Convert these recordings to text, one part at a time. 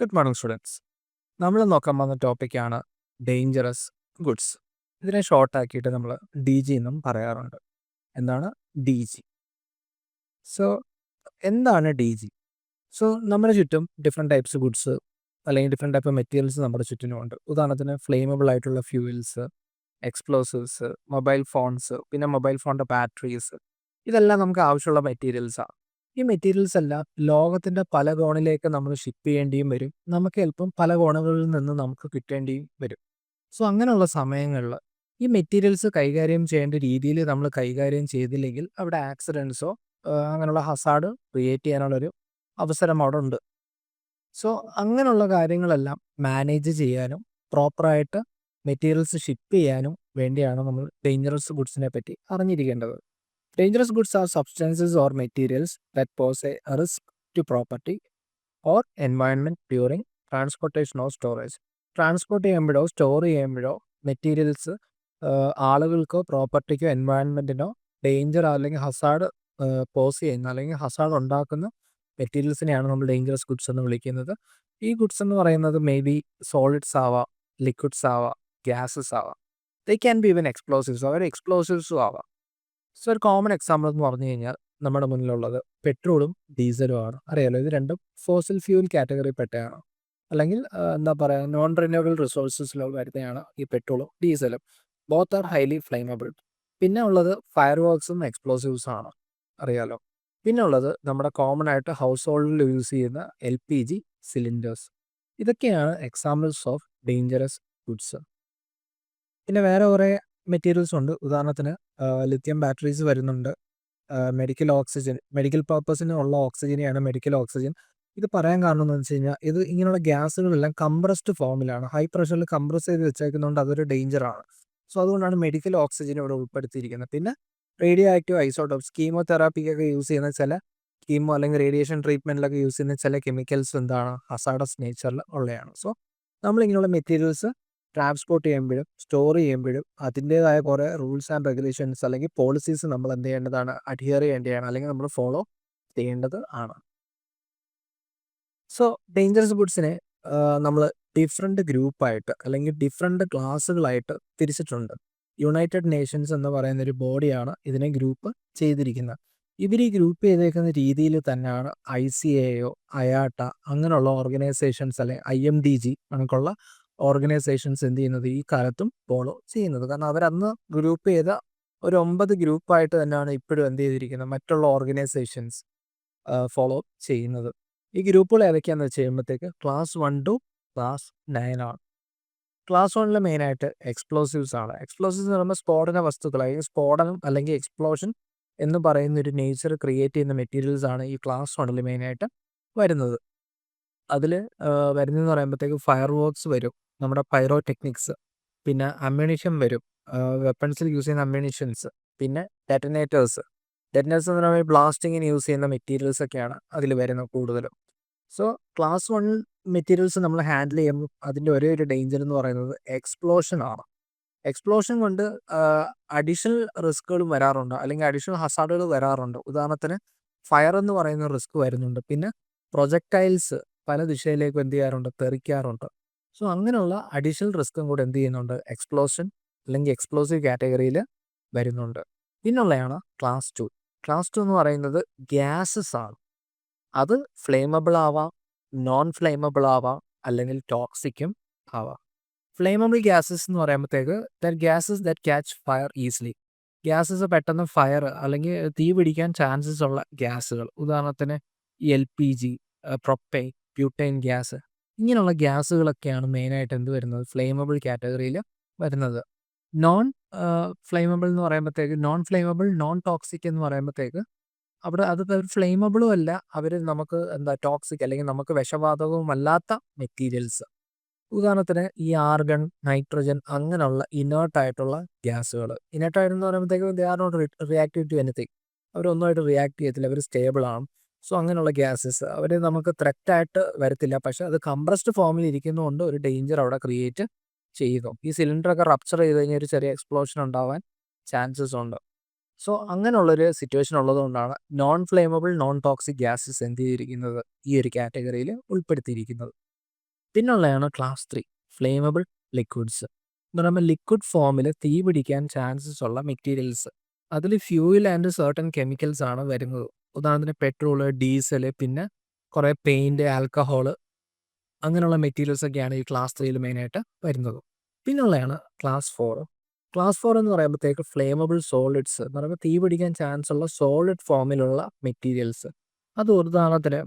Good morning students. നമ്മൾ നോക്കാൻ പോകുന്ന ടോപ്പിക്കാണ് ഡേഞ്ചറസ് ഗുഡ്സ്. ഇതിനെ ഷോർട്ടാക്കിയിട്ട് നമ്മൾ ഡി ജി എന്നും പറയാറുണ്ട്. എന്താണ് ഡി ജി? സോ എന്താണ് ഡി ജി? സോ നമ്മുടെ ചുറ്റും ഡിഫറെൻറ്റ് ടൈപ്സ് ഗുഡ്സ് അല്ലെങ്കിൽ ഡിഫറെൻറ്റ് ടൈപ്പ് മെറ്റീരിയൽസ് നമ്മുടെ ചുറ്റിനുമുണ്ട്. ഉദാഹരണത്തിന് ഫ്ലെയിമബിൾ ആയിട്ടുള്ള ഫ്യൂവൽസ്, എക്സ്പ്ലോസീവ്സ്, മൊബൈൽ ഫോൺസ്, പിന്നെ മൊബൈൽ ഫോണിൻ്റെ ബാറ്ററീസ്, ഇതെല്ലാം നമുക്ക് ആവശ്യമുള്ള മെറ്റീരിയൽസാണ്. ഈ മെറ്റീരിയൽസ് എല്ലാം ലോകത്തിൻ്റെ പല കോണിലേക്ക് നമ്മൾ ഷിപ്പ് ചെയ്യേണ്ടിയും വരും. നമുക്ക് ചിലപ്പം പല കോണുകളിൽ നിന്ന് നമുക്ക് കിട്ടേണ്ടിയും വരും. സോ അങ്ങനെയുള്ള സമയങ്ങളിൽ ഈ മെറ്റീരിയൽസ് കൈകാര്യം ചെയ്യേണ്ട രീതിയിൽ നമ്മൾ കൈകാര്യം ചെയ്തില്ലെങ്കിൽ അവിടെ ആക്സിഡൻസോ അങ്ങനെയുള്ള ഹസാർഡ് ക്രിയേറ്റ് ചെയ്യാനുള്ളൊരു അവസരം അവിടെ ഉണ്ട്. സോ അങ്ങനെയുള്ള കാര്യങ്ങളെല്ലാം മാനേജ് ചെയ്യാനും പ്രോപ്പറായിട്ട് മെറ്റീരിയൽസ് ഷിപ്പ് ചെയ്യാനും വേണ്ടിയാണ് നമ്മൾ ഡേഞ്ചറസ് ഗുഡ്സിനെ പറ്റി അറിഞ്ഞിരിക്കേണ്ടത്. Dangerous goods are substances or materials that pose a risk to property or environment during transportation or storage. Transport ചെയ്യുമ്പോഴോ സ്റ്റോർ ചെയ്യുമ്പോഴോ മെറ്റീരിയൽസ് ആളുകൾക്കോ പ്രോപ്പർട്ടിക്കോ എൻവയൺമെൻറ്റിനോ ഡേഞ്ചർ അല്ലെങ്കിൽ ഹസാർഡ് പോസ് ചെയ്യുന്ന അല്ലെങ്കിൽ ഹസാർഡ് ഉണ്ടാക്കുന്ന മെറ്റീരിയൽസിനെയാണ് നമ്മൾ ഡേഞ്ചറസ് ഗുഡ്സ് എന്ന് വിളിക്കുന്നത്. ഈ ഗുഡ്സ് എന്ന് പറയുന്നത് മേ ബി സോളിഡ്സ് ആവാം, ലിക്വിഡ്സ് ആവാം, ഗ്യാസസ് ആവാം. ദേ ക്യാൻ ബി ഇവൻ എക്സ്പ്ലോസീവ്സ്, അവർ എക്സ്പ്ലോസീവ്സും ആവാം. സോ ഒരു കോമൺ എക്സാമ്പിൾ എന്ന് പറഞ്ഞു കഴിഞ്ഞാൽ നമ്മുടെ മുന്നിലുള്ളത് പെട്രോളും ഡീസലും ആണ്. അറിയാലോ, ഇത് രണ്ടും ഫോസിൽ ഫ്യൂൽ കാറ്റഗറി പെട്ടതാണ്, അല്ലെങ്കിൽ എന്താ പറയുക, നോൺ റിന്യൂവബിൾ റിസോഴ്സസിലോ വരുന്നതാണ് ഈ പെട്രോളും ഡീസലും. Both are highly flammable. പിന്നെ ഉള്ളത് ഫയർ വർക്ക്സും എക്സ്പ്ലോസീവ്സും ആണ്, അറിയാലോ. പിന്നെ ഉള്ളത് നമ്മുടെ കോമൺ ആയിട്ട് ഹൗസ് ഹോൾഡിൽ യൂസ് ചെയ്യുന്ന LPG സിലിണ്ടേഴ്സ്. ഇതൊക്കെയാണ് എക്സാമ്പിൾസ് ഓഫ് ഡേഞ്ചറസ് ഗുഡ്സ്. പിന്നെ വേറെ കുറേ മെറ്റീരിയൽസ് ഉണ്ട്. ഉദാഹരണത്തിന് ലിത്യം ബാറ്ററീസ് വരുന്നുണ്ട്. മെഡിക്കൽ ഓക്സിജൻ, മെഡിക്കൽ പർപ്പസിന് ഉള്ള ഓക്സിജനെയാണ് മെഡിക്കൽ ഓക്സിജൻ. ഇത് പറയാൻ കാരണം എന്ന് വെച്ച് കഴിഞ്ഞാൽ ഇത് ഇങ്ങനെയുള്ള ഗ്യാസുകളെല്ലാം കംപ്രസ്ഡ് ഫോമിലാണ്, ഹൈ പ്രഷറിൽ കംപ്രസ് ചെയ്ത് വെച്ചേക്കുന്നതുകൊണ്ട് അതൊരു ഡേഞ്ചറാണ്. സോ അതുകൊണ്ടാണ് മെഡിക്കൽ ഓക്സിജൻ ഇവിടെ ഉൾപ്പെടുത്തിയിരിക്കുന്നത്. പിന്നെ റേഡിയോ ആക്റ്റീവ് ഐസോട്ടോപ്സ്, കീമോതെറാപ്പിക്കൊക്കെ യൂസ് ചെയ്യുന്ന ചില കീമോ അല്ലെങ്കിൽ റേഡിയേഷൻ ട്രീറ്റ്മെൻറ്റിലൊക്കെ യൂസ് ചെയ്യുന്ന ചില കെമിക്കൽസ് എന്താണ് ഹസാർഡസ് നേച്ചറിൽ ഉള്ളതാണ്. സോ നമ്മളിങ്ങനെയുള്ള മെറ്റീരിയൽസ് ട്രാൻസ്പോർട്ട് ചെയ്യുമ്പോഴും സ്റ്റോർ ചെയ്യുമ്പോഴും അതിൻ്റേതായ കുറേ റൂൾസ് ആൻഡ് റെഗുലേഷൻസ് അല്ലെങ്കിൽ പോളിസീസ് നമ്മൾ എന്ത് ചെയ്യേണ്ടതാണ്, അഡ്ഹിയർ ചെയ്യേണ്ടതാണ്, അല്ലെങ്കിൽ നമ്മൾ ഫോളോ ചെയ്യേണ്ടത് ആണ്. സോ ഡേഞ്ചറസ് ഗുഡ്സിനെ നമ്മൾ ഡിഫറെൻറ്റ് ഗ്രൂപ്പായിട്ട് അല്ലെങ്കിൽ ഡിഫറെൻറ്റ് ക്ലാസ്സുകളായിട്ട് തിരിച്ചിട്ടുണ്ട്. യുണൈറ്റഡ് നേഷൻസ് എന്ന് പറയുന്നൊരു ബോഡിയാണ് ഇതിനെ ഗ്രൂപ്പ് ചെയ്തിരിക്കുന്നത്. ഇവർ ഈ ഗ്രൂപ്പ് ചെയ്തേക്കുന്ന രീതിയിൽ തന്നെയാണ് ICAO, അയാട്ട അങ്ങനെയുള്ള ഓർഗനൈസേഷൻസ് അല്ലെങ്കിൽ IMDG കണക്കുള്ള ഓർഗനൈസേഷൻസ് എന്ത് ചെയ്യുന്നത് ഈ കാലത്തും ഫോളോ ചെയ്യുന്നത്. കാരണം അവരന്ന് ഗ്രൂപ്പ് ചെയ്ത ഒരു 9 ഗ്രൂപ്പായിട്ട് തന്നെയാണ് ഇപ്പോഴും എന്ത് ചെയ്തിരിക്കുന്നത് മറ്റുള്ള ഓർഗനൈസേഷൻസ് ഫോളോ ചെയ്യുന്നത്. ഈ ഗ്രൂപ്പുകൾ ഏതൊക്കെയാണെന്ന് വെച്ച് കഴിയുമ്പോഴത്തേക്ക് ക്ലാസ് 1 ടു ക്ലാസ് 9 ആണ്. ക്ലാസ് 1 മെയിനായിട്ട് എക്സ്പ്ലോസീവ്സ് ആണ്. എക്സ്പ്ലോസീവ്സ് എന്ന് പറയുമ്പോൾ സ്ഫോടന വസ്തുക്കൾ, അല്ലെങ്കിൽ സ്ഫോടനം അല്ലെങ്കിൽ എക്സ്പ്ലോഷൻ എന്ന് പറയുന്ന ഒരു നേച്ചർ ക്രിയേറ്റ് ചെയ്യുന്ന മെറ്റീരിയൽസ് ആണ് ഈ ക്ലാസ് 1 മെയിനായിട്ട് വരുന്നത്. അതിൽ വരുന്നതെന്ന് പറയുമ്പോഴത്തേക്ക് ഫയർ വർക്ക്സ് വരും, നമ്മുടെ പൈറോ ടെക്നിക്സ്, പിന്നെ അമ്മ്യൂണിഷൻ വരും, വെപ്പൺസിൽ യൂസ് ചെയ്യുന്ന അമ്മ്യൂണിഷൻസ്, പിന്നെ ഡെറ്റനേറ്റേഴ്സ് എന്ന് പറയുമ്പോൾ ബ്ലാസ്റ്റിങ്ങിന് യൂസ് ചെയ്യുന്ന മെറ്റീരിയൽസ് ഒക്കെയാണ് അതിൽ വരുന്നത് കൂടുതലും. സോ ക്ലാസ് 1 മെറ്റീരിയൽസ് നമ്മൾ ഹാൻഡിൽ ചെയ്യുമ്പോൾ അതിൻ്റെ ഒരേ ഒരു ഡേഞ്ചർ എന്ന് പറയുന്നത് എക്സ്പ്ലോഷൻ ആണ്. എക്സ്പ്ലോഷൻ കൊണ്ട് അഡീഷണൽ റിസ്കുകളും വരാറുണ്ട്, അല്ലെങ്കിൽ അഡീഷണൽ ഹസാർഡുകൾ വരാറുണ്ട്. ഉദാഹരണത്തിന് ഫയർ എന്ന് പറയുന്ന റിസ്ക് വരുന്നുണ്ട്. പിന്നെ പ്രൊജക്ടൈൽസ് പല ദിശയിലേക്കും എന്ത് ചെയ്യാറുണ്ട്, തെറിക്കാറുണ്ട്. സോ അങ്ങനെയുള്ള അഡീഷണൽ റിസ്ക്കും കൂടെ എന്ത് ചെയ്യുന്നുണ്ട്, എക്സ്പ്ലോഷൻ അല്ലെങ്കിൽ എക്സ്പ്ലോസീവ് കാറ്റഗറിയിൽ വരുന്നുണ്ട്. പിന്നുള്ളതാണ് ക്ലാസ് 2. ക്ലാസ് 2 എന്ന് പറയുന്നത് ഗ്യാസസ് ആണ്. അത് ഫ്ലെയിമബിൾ ആവാം, നോൺ ഫ്ലെയിമബിൾ ആവാം, അല്ലെങ്കിൽ ടോക്സിക്കും ആവാം. ഫ്ലെയിമബിൾ ഗ്യാസസ് എന്ന് പറയുമ്പോഴത്തേക്ക് gases that catch fire easily. Gases പെട്ടെന്ന് ഫയർ അല്ലെങ്കിൽ തീ പിടിക്കാൻ ചാൻസസ് ഉള്ള ഗ്യാസുകൾ. ഉദാഹരണത്തിന് LPG, പ്രൊപ്പൈൻ, ബ്യൂട്ടൈൻ ഗ്യാസ്, ഇങ്ങനെയുള്ള ഗ്യാസുകളൊക്കെയാണ് മെയിനായിട്ട് എന്ത് വരുന്നത്, ഫ്ലെയിമബിൾ കാറ്റഗറിയിൽ വരുന്നത്. നോൺ ഫ്ലെയിമബിൾ എന്ന് പറയുമ്പോഴത്തേക്ക് നോൺ ഫ്ലെയിമബിൾ, നോൺ ടോക്സിക് എന്ന് പറയുമ്പോഴത്തേക്ക് അവിടെ അത് ഫ്ലെയിമബിളും അല്ല, അവർ നമുക്ക് എന്താ ടോക്സിക് അല്ലെങ്കിൽ നമുക്ക് വിഷവാതകവും അല്ലാത്ത മെറ്റീരിയൽസ്. ഉദാഹരണത്തിന് ഈ ആർഗൺ, നൈട്രജൻ അങ്ങനെയുള്ള ഇനേർട്ടായിട്ടുള്ള ഗ്യാസുകൾ. ഇനേർട്ടായിട്ടെന്ന് പറയുമ്പോഴത്തേക്ക് they are not reactive to anything. അവരൊന്നുമായിട്ട് റിയാക്ട് ചെയ്യത്തില്ല, അവർ സ്റ്റേബിൾ ആണ്. സോ അങ്ങനെയുള്ള ഗ്യാസസ് അവർ നമുക്ക് ത്രെറ്റായിട്ട് വരത്തില്ല, പക്ഷേ അത് കംപ്രസ്ഡ് ഫോമിൽ ഇരിക്കുന്നതുകൊണ്ട് ഒരു ഡേഞ്ചർ അവിടെ ക്രിയേറ്റ് ചെയ്യുന്നു. ഈ സിലിണ്ടറൊക്കെ റപ്ചർ ചെയ്ത് കഴിഞ്ഞാൽ ഒരു ചെറിയ എക്സ്പ്ലോഷൻ ഉണ്ടാവാൻ ചാൻസസ് ഉണ്ട്. സോ അങ്ങനെയുള്ളൊരു സിറ്റുവേഷൻ ഉള്ളതുകൊണ്ടാണ് non flammable, non toxic gases എന്ത് ചെയ്തിരിക്കുന്നത് ഈ ഒരു കാറ്റഗറിയിൽ ഉൾപ്പെടുത്തിയിരിക്കുന്നത്. പിന്നുള്ളതാണ് ക്ലാസ് 3 ഫ്ലെയിമബിൾ ലിക്വിഡ്സ് എന്ന് പറയുമ്പോൾ ലിക്വിഡ് ഫോമിൽ തീ പിടിക്കാൻ ചാൻസസ് ഉള്ള മെറ്റീരിയൽസ്. അതിൽ ഫ്യൂയിൽ ആൻഡ് സർട്ടൻ കെമിക്കൽസ് ആണ് വരുന്നത്. ഉദാഹരണത്തിന് പെട്രോള്, ഡീസല്, പിന്നെ കുറേ പെയിൻറ്, ആൽക്കഹോള്, അങ്ങനെയുള്ള മെറ്റീരിയൽസ് ഒക്കെയാണ് ഈ ക്ലാസ് 3യിൽ മെയിനായിട്ട് വരുന്നത്. പിന്നുള്ളതാണ് ക്ലാസ് 4. ക്ലാസ് 4 എന്ന് പറയുമ്പോഴത്തേക്ക് ഫ്ലെയിമബിൾ സോളിഡ്സ് എന്ന് പറയുമ്പോൾ തീ പിടിക്കാൻ ചാൻസ് ഉള്ള സോളിഡ് ഫോമിലുള്ള മെറ്റീരിയൽസ്. അത് ഉദാഹരണത്തിന്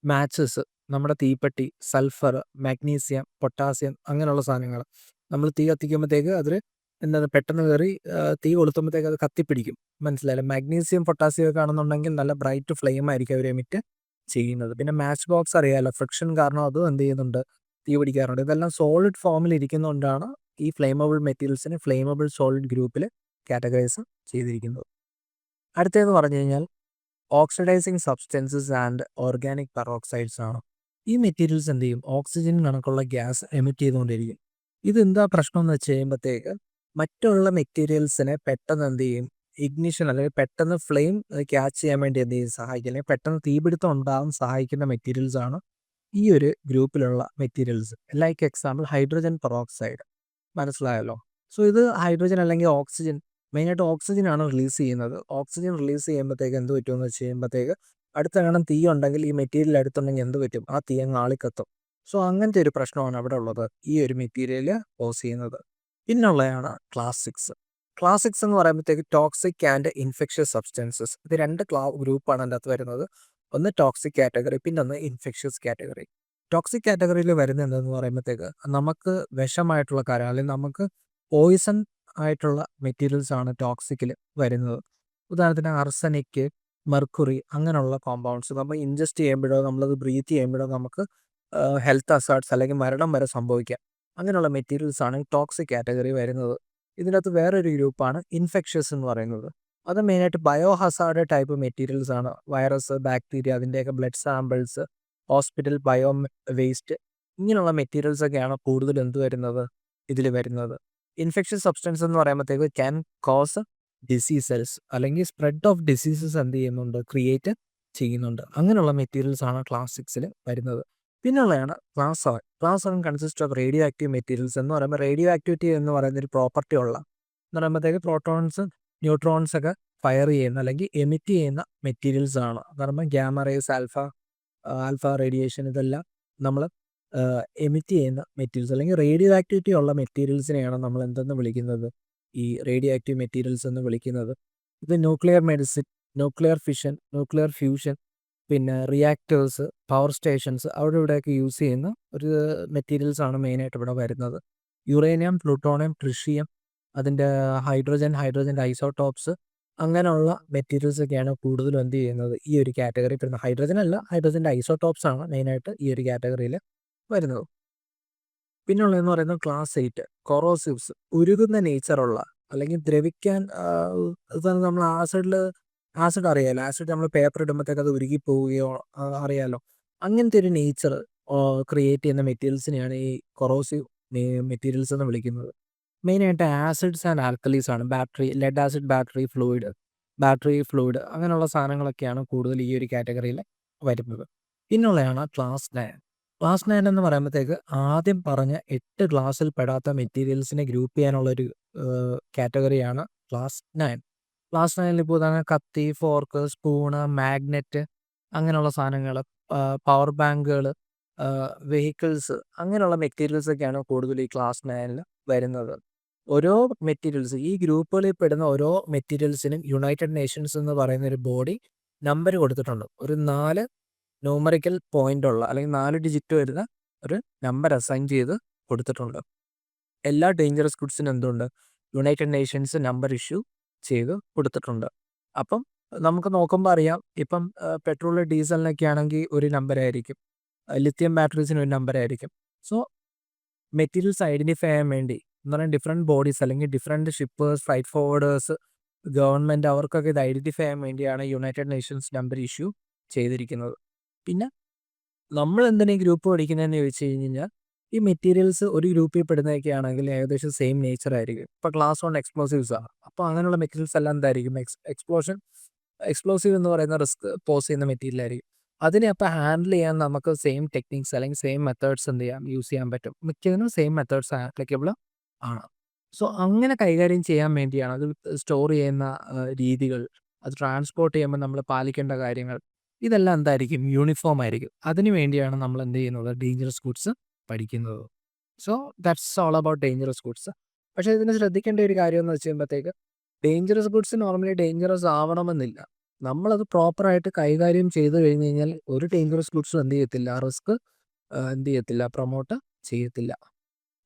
മാച്ചസ്, നമ്മുടെ തീപ്പെട്ടി, സൾഫർ, മാഗ്നീഷ്യം, പൊട്ടാസ്യം, അങ്ങനെയുള്ള സാധനങ്ങൾ നമ്മൾ തീ കത്തിക്കുമ്പോഴത്തേക്ക് അതിൽ എന്താണ് പെട്ടെന്ന് കയറി തീ കൊളുത്തുമ്പോഴത്തേക്ക് അത് കത്തിപ്പിടിക്കും. മനസ്സിലായില്ലേ? മാഗ്നീഷ്യം, പൊട്ടാസ്യം ഒക്കെ ആണെന്നുണ്ടെങ്കിൽ നല്ല ബ്രൈറ്റ് ഫ്ലെയിം ആയിരിക്കും അവർ എമിറ്റ് ചെയ്യുന്നത്. പിന്നെ മാച്ച് ബോക്സ് അറിയാമല്ലോ, ഫ്രിക്ഷൻ കാരണം അതും എന്ത് ചെയ്യുന്നുണ്ട്, തീ പിടിക്കാറുണ്ട്. ഇതെല്ലാം സോളിഡ് ഫോമിൽ ഇരിക്കുന്നതുകൊണ്ടാണ് ഈ ഫ്ലെയിമബിൾ മെറ്റീരിയൽസിനെ ഫ്ലെയിമബിൾ സോളിഡ് ഗ്രൂപ്പിൽ കാറ്റഗറൈസ് ചെയ്തിരിക്കുന്നത്. അടുത്തതെന്ന് പറഞ്ഞു കഴിഞ്ഞാൽ oxidising substances and organic peroxides ആണ്. ഈ മെറ്റീരിയൽസ് എന്ത് ചെയ്യും, ഓക്സിജൻ കണക്കുള്ള ഗ്യാസ് എമിറ്റ് ചെയ്തുകൊണ്ടിരിക്കും. ഇതെന്താ പ്രശ്നം എന്ന് വെച്ച് കഴിയുമ്പോഴത്തേക്ക് മറ്റുള്ള മെറ്റീരിയൽസിനെ പെട്ടെന്ന് എന്ത് ചെയ്യും, ഇഗ്നിഷൻ അല്ലെങ്കിൽ പെട്ടെന്ന് ഫ്ലെയിം ക്യാച്ച് ചെയ്യാൻ വേണ്ടി എന്ത് ചെയ്യും സഹായിക്കും, അല്ലെങ്കിൽ പെട്ടെന്ന് തീപിടുത്തം ഉണ്ടാകാൻ സഹായിക്കുന്ന മെറ്റീരിയൽസ് ആണ് ഈ ഒരു ഗ്രൂപ്പിലുള്ള materials. Like example hydrogen peroxide. മനസ്സിലായല്ലോ? സോ ഇത് ഹൈഡ്രജൻ അല്ലെങ്കിൽ ഓക്സിജൻ, മെയിനായിട്ട് ഓക്സിജൻ ആണ് റിലീസ് ചെയ്യുന്നത്. ഓക്സിജൻ റിലീസ് ചെയ്യുമ്പോഴത്തേക്ക് എന്ത് പറ്റുമെന്ന് വെച്ച് കഴിയുമ്പോഴത്തേക്ക് അടുത്ത കാണാൻ തീ ഉണ്ടെങ്കിൽ ഈ മെറ്റീരിയൽ അടുത്തുണ്ടെങ്കിൽ എന്ത് പറ്റും, ആ തീ അങ്ങ് ആളിക്കത്തും. സോ അങ്ങനത്തെ ഒരു പ്രശ്നമാണ് അവിടെ ഉള്ളത്, ഈ ഒരു മെറ്റീരിയൽ കോസ് ചെയ്യുന്നത്. പിന്നുള്ളതാണ് ക്ലാസ് 6. ക്ലാസ് 6 എന്ന് പറയുമ്പോഴത്തേക്ക് ടോക്സിക് ആൻഡ് ഇൻഫെക്ഷ്യസ് സബ്സ്റ്റൻസസ്. ഇത് രണ്ട് ഗ്രൂപ്പാണ് അതിൻ്റെ അകത്ത് വരുന്നത്. ഒന്ന് ടോക്സിക് കാറ്റഗറി, പിന്നെ ഒന്ന് ഇൻഫെക്ഷ്യസ് കാറ്റഗറി. ടോക്സിക് കാറ്റഗറിയിൽ വരുന്നത് എന്തെന്ന് പറയുമ്പോഴത്തേക്ക് നമുക്ക് വിഷമായിട്ടുള്ള കാര്യം അല്ലെങ്കിൽ നമുക്ക് പോയിസൺ ആയിട്ടുള്ള മെറ്റീരിയൽസ് ആണ് ടോക്സിക്കിൽ വരുന്നത്. ഉദാഹരണത്തിന് ആർസനിക്, മെർക്കുറി, അങ്ങനെയുള്ള കോമ്പൗണ്ട്സ് നമ്മൾ ഇൻജസ്റ്റ് ചെയ്യുമ്പോഴോ നമ്മളത് ബ്രീത്ത് ചെയ്യുമ്പോഴോ നമുക്ക് ഹെൽത്ത് അസാർട്സ് അല്ലെങ്കിൽ മരണം വരെ സംഭവിക്കാം. അങ്ങനെയുള്ള മെറ്റീരിയൽസ് ആണ് ടോക്സിക് കാറ്റഗറി വരുന്നത്. ഇതിനകത്ത് വേറൊരു ഗ്രൂപ്പാണ് ഇൻഫെക്ഷ്യസ് എന്ന് പറയുന്നത്. അത് മെയിനായിട്ട് ബയോ ഹസാർഡ് ടൈപ്പ് മെറ്റീരിയൽസ് ആണ്. വൈറസ്, ബാക്ടീരിയ, അതിൻ്റെയൊക്കെ blood samples, hospital bio waste, ഇങ്ങനെയുള്ള മെറ്റീരിയൽസ് ഒക്കെയാണ് കൂടുതൽ എന്ത് വരുന്നത്, ഇതിൽ വരുന്നത്. ഇൻഫെക്ഷ്യസ് സബ്സ്റ്റൻസ് എന്ന് പറയുമ്പോഴത്തേക്ക് ക്യാൻ കോസ് ഡിസീസസ് അല്ലെങ്കിൽ സ്പ്രെഡ് ഓഫ് ഡിസീസസ് എന്ത് ചെയ്യുന്നുണ്ട്, ക്രിയേറ്റ് ചെയ്യുന്നുണ്ട്. അങ്ങനെയുള്ള മെറ്റീരിയൽസ് ആണ് ക്ലാസ് 6ൽ വരുന്നത്. പിന്നുള്ളതാണ് class 7. Class 7 consist of radioactive materials. എന്ന് പറയുമ്പോൾ റേഡിയോ ആക്ടിവിറ്റി എന്ന് പറയുന്ന ഒരു പ്രോപ്പർട്ടി ഉള്ള, എന്ന് പറയുമ്പോഴത്തേക്ക് പ്രോട്ടോൺസ്, ന്യൂട്രോൺസ് ഒക്കെ ഫയർ ചെയ്യുന്ന അല്ലെങ്കിൽ എമിറ്റ് ചെയ്യുന്ന മെറ്റീരിയൽസ് ആണ്. എന്ന് പറയുമ്പോൾ ഗ്യാമ റേസ്, ആൽഫ റേഡിയേഷൻ, ഇതെല്ലാം നമ്മൾ എമിറ്റ് ചെയ്യുന്ന മെറ്റീരിയൽസ് അല്ലെങ്കിൽ റേഡിയോ ആക്ടിവിറ്റി ഉള്ള മെറ്റീരിയൽസിനെയാണ് നമ്മൾ എന്തെന്ന് വിളിക്കുന്നത്, ഈ റേഡിയോ ആക്റ്റീവ് മെറ്റീരിയൽസ് എന്ന് വിളിക്കുന്നത്. ഇത് nuclear medicine, nuclear fission, nuclear fusion, പിന്നെ റിയാക്ടേഴ്സ്, പവർ സ്റ്റേഷൻസ്, അവിടെ ഇവിടെയൊക്കെ യൂസ് ചെയ്യുന്ന ഒരു മെറ്റീരിയൽസ് ആണ് മെയിനായിട്ട് ഇവിടെ വരുന്നത്. യുറേനിയം, പ്ലൂട്ടോണിയം, ട്രിഷിയം, അതിൻ്റെ ഹൈഡ്രജൻ്റെ ഐസോടോപ്സ്, അങ്ങനെയുള്ള മെറ്റീരിയൽസ് ഒക്കെയാണ് കൂടുതലും എന്ത് ചെയ്യുന്നത് ഈ ഒരു കാറ്റഗറി വരുന്നത്. ഹൈഡ്രജൻ അല്ല, ഹൈഡ്രജൻ്റെ ഐസോടോപ്സ് ആണ് മെയിനായിട്ട് ഈ ഒരു കാറ്റഗറിയിൽ വരുന്നത്. പിന്നുള്ളതെന്ന് പറയുന്നത് ക്ലാസ് 8 കൊറോസിവ്സ്. ഉരുകുന്ന നേച്ചറുള്ള അല്ലെങ്കിൽ ദ്രവിക്കാൻ, നമ്മൾ ആസിഡ് അറിയാലോ, ആസിഡ് നമ്മൾ പേപ്പർ ഇടുമ്പോഴത്തേക്ക് അത് ഉരുകി പോവുകയോ അറിയാലോ, അങ്ങനത്തെ ഒരു നേച്ചർ ക്രിയേറ്റ് ചെയ്യുന്ന മെറ്റീരിയൽസിനെയാണ് ഈ കൊറോസീവ് മെറ്റീരിയൽസ് എന്ന് വിളിക്കുന്നത്. മെയിനായിട്ട് ആസിഡ്സ് ആൻഡ് ആൽക്കലീസ് ആണ്. Battery, lead acid battery fluid അങ്ങനെയുള്ള സാധനങ്ങളൊക്കെയാണ് കൂടുതൽ ഈ ഒരു കാറ്റഗറിയിൽ വരുന്നത്. പിന്നുള്ളതാണ് ക്ലാസ് 9. ക്ലാസ് 9 എന്ന് പറയുമ്പോഴത്തേക്ക് ആദ്യം പറഞ്ഞ 8 ക്ലാസ്സിൽ പെടാത്ത മെറ്റീരിയൽസിനെ ഗ്രൂപ്പ് ചെയ്യാനുള്ളൊരു കാറ്റഗറിയാണ് ക്ലാസ് 9. ക്ലാസ് 9ൽ ഇപ്പോൾ ഉദാഹരണം കത്തി, ഫോർക്ക്, സ്പൂണ്, മാഗ്നറ്റ്, അങ്ങനെയുള്ള സാധനങ്ങൾ, പവർ ബാങ്കുകൾ, വെഹിക്കിൾസ്, അങ്ങനെയുള്ള മെറ്റീരിയൽസ് ഒക്കെയാണ് കൂടുതൽ ഈ ക്ലാസ് 9ൽ വരുന്നത്. ഓരോ മെറ്റീരിയൽസ്, ഈ ഗ്രൂപ്പുകളിൽ പെടുന്ന ഓരോ മെറ്റീരിയൽസിനും യുണൈറ്റഡ് നേഷൻസ് എന്ന് പറയുന്ന ഒരു ബോഡി നമ്പർ കൊടുത്തിട്ടുണ്ട്. ഒരു 4 ന്യൂമറിക്കൽ പോയിന്റ് ഉള്ള അല്ലെങ്കിൽ 4 ഡിജിറ്റ് വരുന്ന ഒരു നമ്പർ അസൈൻ ചെയ്ത് കൊടുത്തിട്ടുണ്ട്. എല്ലാ ഡേഞ്ചറസ് ഗുഡ്സിനും എന്തുണ്ട്, യുണൈറ്റഡ് നേഷൻസ് നമ്പർ ഇഷ്യൂ ചെയ്ത് കൊടുത്തിട്ടുണ്ട്. അപ്പം നമുക്ക് നോക്കുമ്പോൾ അറിയാം, ഇപ്പം പെട്രോൾ, ഡീസലിനൊക്കെ ആണെങ്കിൽ ഒരു നമ്പർ ആയിരിക്കും, ലിത്യം ബാറ്ററീസിന് ഒരു നമ്പർ ആയിരിക്കും. സോ മെറ്റീരിയൽസ് ഐഡൻറ്റിഫൈ ചെയ്യാൻ വേണ്ടി എന്ന് പറഞ്ഞാൽ ഡിഫറെൻറ്റ് ബോഡീസ് അല്ലെങ്കിൽ ഡിഫറെൻറ്റ് ഷിപ്പേഴ്സ്, ഫ്രൈറ്റ് ഫോർവേഡേഴ്സ്, ഗവൺമെൻറ്, അവർക്കൊക്കെ ഇത് ഐഡൻറ്റിഫൈ ചെയ്യാൻ വേണ്ടിയാണ് യുണൈറ്റഡ് നേഷൻസ് നമ്പർ ഇഷ്യൂ ചെയ്തിരിക്കുന്നത്. പിന്നെ നമ്മൾ എന്തിനാണ് ഈ ഗ്രൂപ്പ് പഠിക്കുന്നതെന്ന് ചോദിച്ചു കഴിഞ്ഞാൽ, ഈ മെറ്റീരിയൽസ് ഒരു ഗ്രൂപ്പിൽ പെടുന്നതൊക്കെ ആണെങ്കിൽ ഏകദേശം സെയിം നേച്ചർ ആയിരിക്കും. ഇപ്പോൾ ക്ലാസ് 1 എക്സ്പ്ലോസീവ്സ് ആണ്. അപ്പോൾ അങ്ങനെയുള്ള മെറ്റീരിയൽസ് എല്ലാം എന്തായിരിക്കും, എക്സ്പ്ലോസീവ് എന്ന് പറയുന്ന റിസ്ക് പോസ് ചെയ്യുന്ന മെറ്റീരിയൽ ആയിരിക്കും. അതിനെ അപ്പോൾ ഹാൻഡിൽ ചെയ്യാൻ നമുക്ക് സെയിം ടെക്നിക്സ് അല്ലെങ്കിൽ സെയിം മെത്തേഡ്സ് എന്ത് ചെയ്യാം യൂസ് ചെയ്യാൻ പറ്റും. മിക്കതിനും സെയിം മെത്തേഡ്സ് ആപ്ലിക്കബിൾ ആണ്. സോ അങ്ങനെ കൈകാര്യം ചെയ്യാൻ വേണ്ടിയാണ് അത് സ്റ്റോർ ചെയ്യുന്ന രീതികൾ, അത് ട്രാൻസ്പോർട്ട് ചെയ്യുമ്പോൾ നമ്മൾ പാലിക്കേണ്ട കാര്യങ്ങൾ, ഇതെല്ലാം എന്തായിരിക്കും യൂണിഫോം ആയിരിക്കും. അതിനു വേണ്ടിയാണ് നമ്മൾ എന്ത് ചെയ്യുന്നത് ഡേഞ്ചറസ് ഗുഡ്സ് പഠിക്കുന്നത്. So that's all about dangerous goods. പക്ഷേ ഇതിന് ശ്രദ്ധിക്കേണ്ട ഒരു കാര്യം എന്ന് വെച്ച് കഴിയുമ്പോഴത്തേക്ക് ഡേഞ്ചറസ് ഗുഡ്സ് നോർമലി ഡേഞ്ചറസ് ആവണമെന്നില്ല. നമ്മളത് പ്രോപ്പറായിട്ട് കൈകാര്യം ചെയ്ത് കഴിഞ്ഞ് കഴിഞ്ഞാൽ ഒരു ഡേഞ്ചറസ് ഗുഡ്സും എന്ത് ചെയ്യത്തില്ല, റിസ്ക് എന്ത് ചെയ്യത്തില്ല, പ്രൊമോട്ട് ചെയ്യത്തില്ല.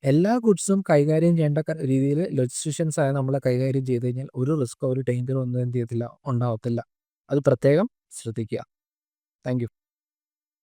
എല്ലാ ഗുഡ്സും കൈകാര്യം ചെയ്യേണ്ട രീതിയിൽ ലെജിസ്ലേഷൻസ് ആയ നമ്മൾ കൈകാര്യം ചെയ്ത് കഴിഞ്ഞാൽ ഒരു റിസ്ക്കോ ഒരു ഡേഞ്ചറോ ഒന്നും എന്ത് ചെയ്യത്തില്ല, ഉണ്ടാവത്തില്ല. അത് പ്രത്യേകം ശ്രദ്ധിക്കുക. Thank you.